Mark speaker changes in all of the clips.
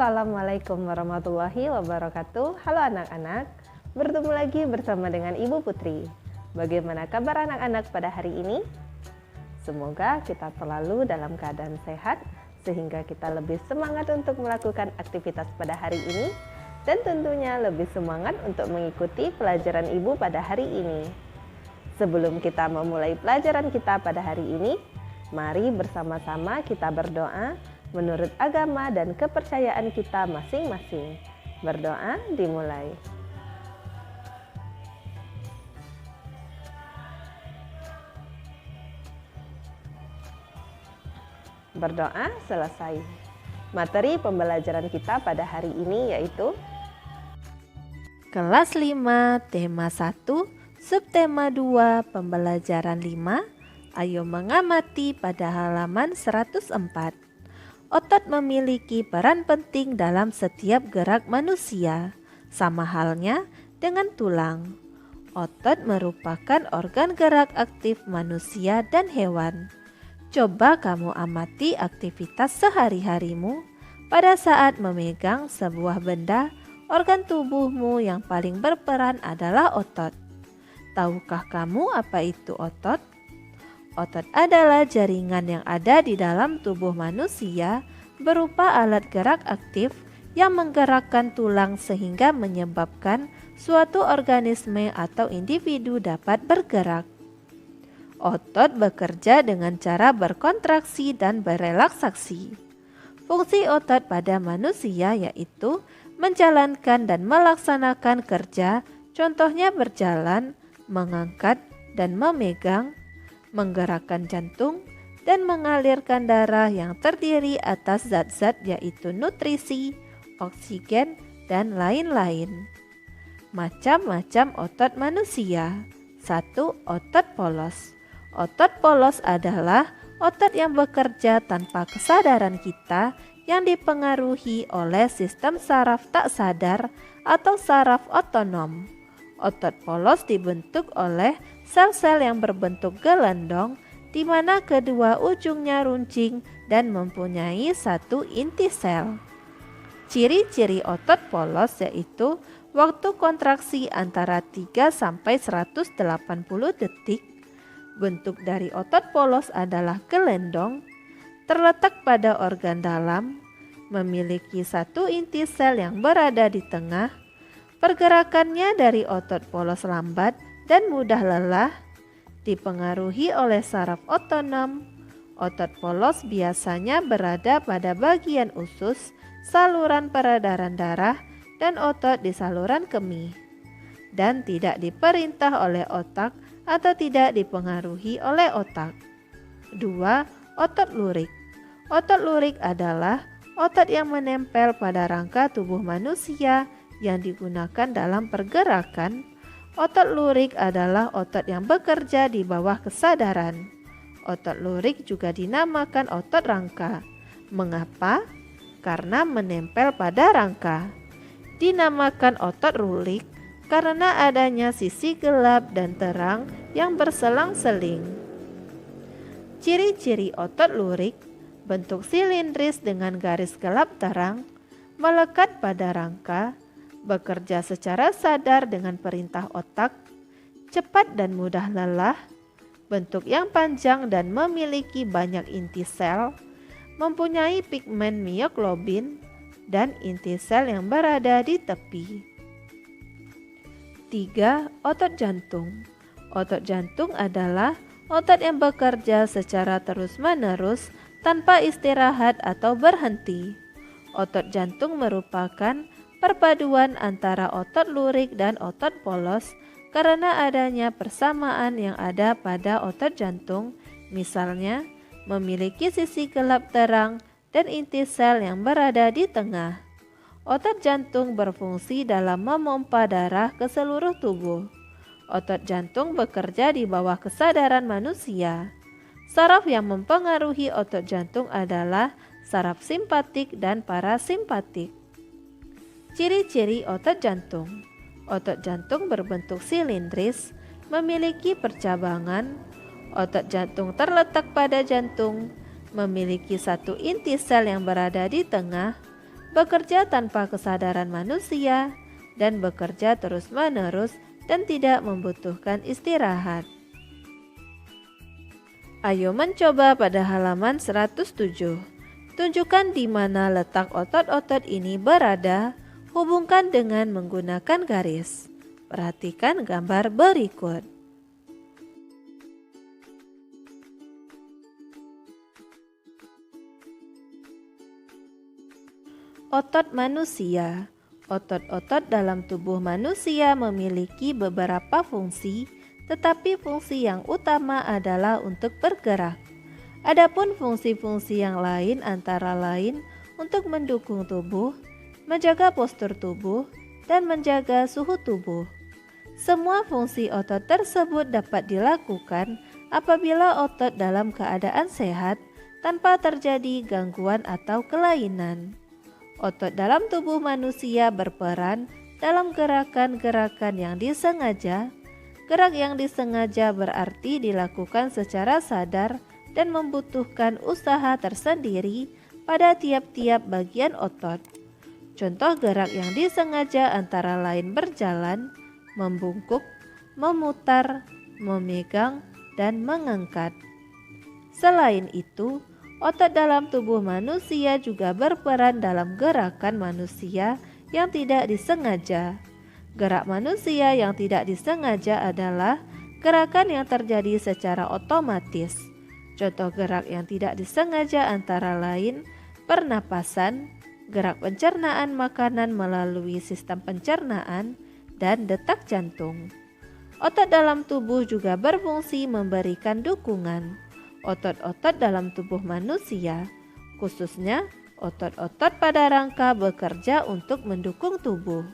Speaker 1: Assalamualaikum warahmatullahi wabarakatuh. Halo anak-anak, bertemu lagi bersama dengan Ibu Putri. Bagaimana kabar anak-anak pada hari ini? Semoga kita selalu dalam keadaan sehat sehingga kita lebih semangat untuk melakukan aktivitas pada hari ini dan tentunya lebih semangat untuk mengikuti pelajaran Ibu pada hari ini. Sebelum kita memulai pelajaran kita pada hari ini, mari bersama-sama kita berdoa menurut agama dan kepercayaan kita masing-masing. Berdoa dimulai. Berdoa selesai. Materi pembelajaran kita pada hari ini yaitu
Speaker 2: Kelas 5, tema 1, subtema 2, pembelajaran 5. Ayo mengamati pada halaman 104. Otot memiliki peran penting dalam setiap gerak manusia, sama halnya dengan tulang. Otot merupakan organ gerak aktif manusia dan hewan. Coba kamu amati aktivitas sehari-harimu pada saat memegang sebuah benda. Organ tubuhmu yang paling berperan adalah otot. Tahukah kamu apa itu otot? Otot adalah jaringan yang ada di dalam tubuh manusia berupa alat gerak aktif yang menggerakkan tulang sehingga menyebabkan suatu organisme atau individu dapat bergerak. Otot bekerja dengan cara berkontraksi dan berelaksasi. Fungsi otot pada manusia yaitu menjalankan dan melaksanakan kerja, contohnya berjalan, mengangkat, dan memegang, menggerakkan jantung, dan mengalirkan darah yang terdiri atas zat-zat yaitu nutrisi, oksigen, dan lain-lain. Macam-macam otot manusia. 1. Otot polos. Otot polos adalah otot yang bekerja tanpa kesadaran kita yang dipengaruhi oleh sistem saraf tak sadar atau saraf otonom. Otot polos dibentuk oleh sel-sel yang berbentuk gelondong di mana kedua ujungnya runcing dan mempunyai satu inti sel. Ciri-ciri otot polos yaitu waktu kontraksi antara 3 sampai 180 detik. Bentuk dari otot polos adalah gelondong, terletak pada organ dalam, memiliki satu inti sel yang berada di tengah. Pergerakannya dari otot polos lambat dan mudah lelah, dipengaruhi oleh saraf otonom. Otot polos biasanya berada pada bagian usus, saluran peredaran darah, dan otot di saluran kemih, dan tidak diperintah oleh otak atau tidak dipengaruhi oleh otak. 2. Otot lurik. Otot lurik adalah otot yang menempel pada rangka tubuh manusia yang digunakan dalam pergerakan. Otot lurik adalah otot yang bekerja di bawah kesadaran. Otot lurik juga dinamakan otot rangka. Mengapa? Karena menempel pada rangka. Dinamakan otot lurik karena adanya sisi gelap dan terang yang berselang-seling. Ciri-ciri otot lurik: bentuk silindris dengan garis gelap terang, melekat pada rangka, bekerja secara sadar dengan perintah otak, cepat dan mudah lelah, bentuk yang panjang dan memiliki banyak inti sel, mempunyai pigmen mioglobin, dan inti sel yang berada di tepi. 3. Otot jantung. Otot jantung adalah otot yang bekerja secara terus-menerus tanpa istirahat atau berhenti. Otot jantung merupakan perpaduan antara otot lurik dan otot polos karena adanya persamaan yang ada pada otot jantung, misalnya memiliki sisi gelap terang dan inti sel yang berada di tengah. Otot jantung berfungsi dalam memompa darah ke seluruh tubuh. Otot jantung bekerja di bawah kesadaran manusia. Saraf yang mempengaruhi otot jantung adalah saraf simpatik dan parasimpatik. Ciri-ciri otot jantung. Otot jantung berbentuk silindris, memiliki percabangan. Otot jantung terletak pada jantung, memiliki satu inti sel yang berada di tengah, bekerja tanpa kesadaran manusia, dan bekerja terus-menerus dan tidak membutuhkan istirahat. Ayo mencoba pada halaman 107. Tunjukkan di mana letak otot-otot ini berada, hubungkan dengan menggunakan garis. Perhatikan gambar berikut. Otot manusia. Otot-otot dalam tubuh manusia memiliki beberapa fungsi, tetapi fungsi yang utama adalah untuk bergerak. Adapun fungsi-fungsi yang lain antara lain untuk mendukung tubuh, menjaga postur tubuh, dan menjaga suhu tubuh. Semua fungsi otot tersebut dapat dilakukan apabila otot dalam keadaan sehat tanpa terjadi gangguan atau kelainan. Otot dalam tubuh manusia berperan dalam gerakan-gerakan yang disengaja. Gerak yang disengaja berarti dilakukan secara sadar dan membutuhkan usaha tersendiri pada tiap-tiap bagian otot. Contoh gerak yang disengaja antara lain berjalan, membungkuk, memutar, memegang, dan mengangkat. Selain itu, otot dalam tubuh manusia juga berperan dalam gerakan manusia yang tidak disengaja. Gerak manusia yang tidak disengaja adalah gerakan yang terjadi secara otomatis. Contoh gerak yang tidak disengaja antara lain pernapasan, gerak pencernaan makanan melalui sistem pencernaan, dan detak jantung. Otot dalam tubuh juga berfungsi memberikan dukungan. Otot-otot dalam tubuh manusia, khususnya otot-otot pada rangka, bekerja untuk mendukung tubuh.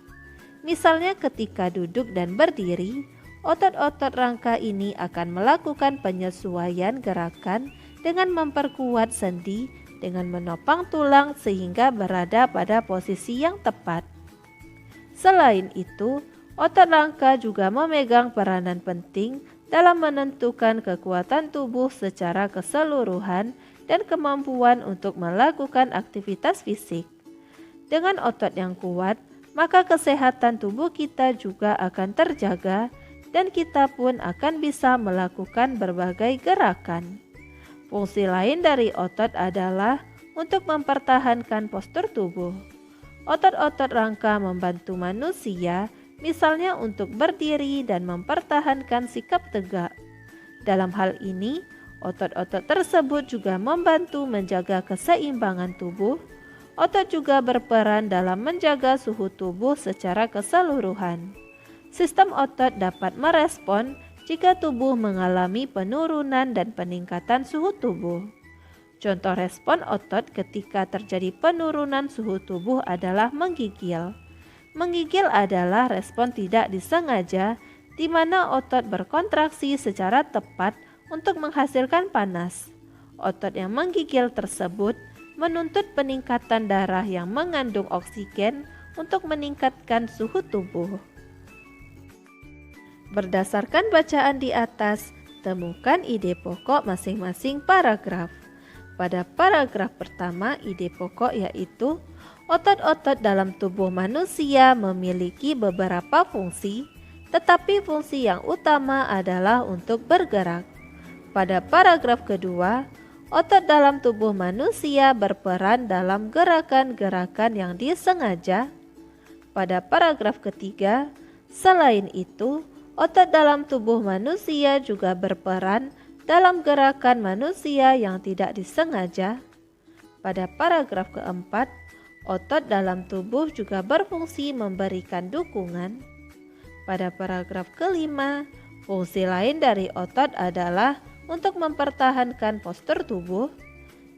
Speaker 2: Misalnya ketika duduk dan berdiri, otot-otot rangka ini akan melakukan penyesuaian gerakan dengan memperkuat sendi dengan menopang tulang sehingga berada pada posisi yang tepat. Selain itu, otot rangka juga memegang peranan penting dalam menentukan kekuatan tubuh secara keseluruhan dan kemampuan untuk melakukan aktivitas fisik. Dengan otot yang kuat, maka kesehatan tubuh kita juga akan terjaga dan kita pun akan bisa melakukan berbagai gerakan. Fungsi lain dari otot adalah untuk mempertahankan postur tubuh. Otot-otot rangka membantu manusia, misalnya untuk berdiri dan mempertahankan sikap tegak. Dalam hal ini, otot-otot tersebut juga membantu menjaga keseimbangan tubuh. Otot juga berperan dalam menjaga suhu tubuh secara keseluruhan. Sistem otot dapat merespon jika tubuh mengalami penurunan dan peningkatan suhu tubuh. Contoh respon otot ketika terjadi penurunan suhu tubuh adalah menggigil. Menggigil adalah respon tidak disengaja di mana otot berkontraksi secara tepat untuk menghasilkan panas. Otot yang menggigil tersebut menuntut peningkatan darah yang mengandung oksigen untuk meningkatkan suhu tubuh. Berdasarkan bacaan di atas, temukan ide pokok masing-masing paragraf. Pada paragraf pertama, ide pokok yaitu otot-otot dalam tubuh manusia memiliki beberapa fungsi, tetapi fungsi yang utama adalah untuk bergerak. Pada paragraf kedua, otot dalam tubuh manusia berperan dalam gerakan-gerakan yang disengaja. Pada paragraf ketiga, selain itu, otot dalam tubuh manusia juga berperan dalam gerakan manusia yang tidak disengaja. Pada paragraf keempat, otot dalam tubuh juga berfungsi memberikan dukungan. Pada paragraf kelima, fungsi lain dari otot adalah untuk mempertahankan postur tubuh.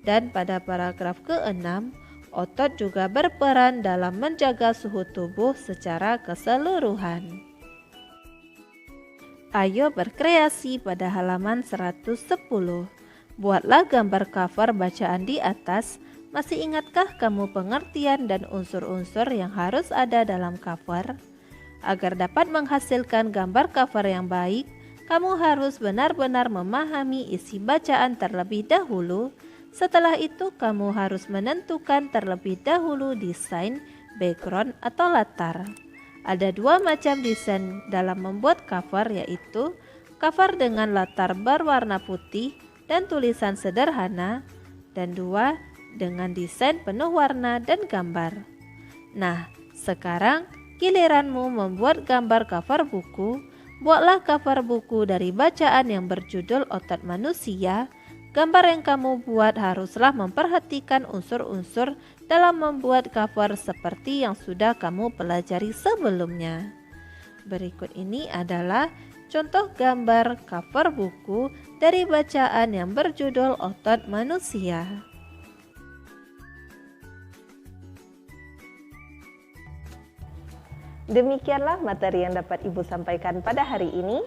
Speaker 2: Dan pada paragraf keenam, otot juga berperan dalam menjaga suhu tubuh secara keseluruhan. Ayo berkreasi pada halaman 110. Buatlah gambar cover bacaan di atas. Masih ingatkah kamu pengertian dan unsur-unsur yang harus ada dalam cover? Agar dapat menghasilkan gambar cover yang baik, kamu harus benar-benar memahami isi bacaan terlebih dahulu, Setelah itu kamu harus menentukan terlebih dahulu desain background atau latar. Ada dua macam desain dalam membuat cover, yaitu cover dengan latar berwarna putih dan tulisan sederhana, dan dua dengan desain penuh warna dan gambar. Nah, sekarang giliranmu membuat gambar cover buku. Buatlah cover buku dari bacaan yang berjudul Otot Manusia. Gambar yang kamu buat haruslah memperhatikan unsur-unsur dalam membuat cover seperti yang sudah kamu pelajari sebelumnya. Berikut ini adalah contoh gambar cover buku dari bacaan yang berjudul Otot Manusia.
Speaker 1: Demikianlah materi yang dapat Ibu sampaikan pada hari ini.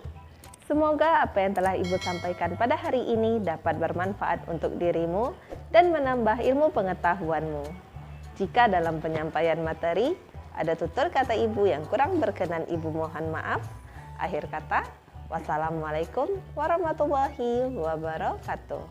Speaker 1: Semoga apa yang telah Ibu sampaikan pada hari ini dapat bermanfaat untuk dirimu dan menambah ilmu pengetahuanmu. Jika dalam penyampaian materi ada tutur kata Ibu yang kurang berkenan, Ibu mohon maaf. Akhir kata, wassalamualaikum warahmatullahi wabarakatuh.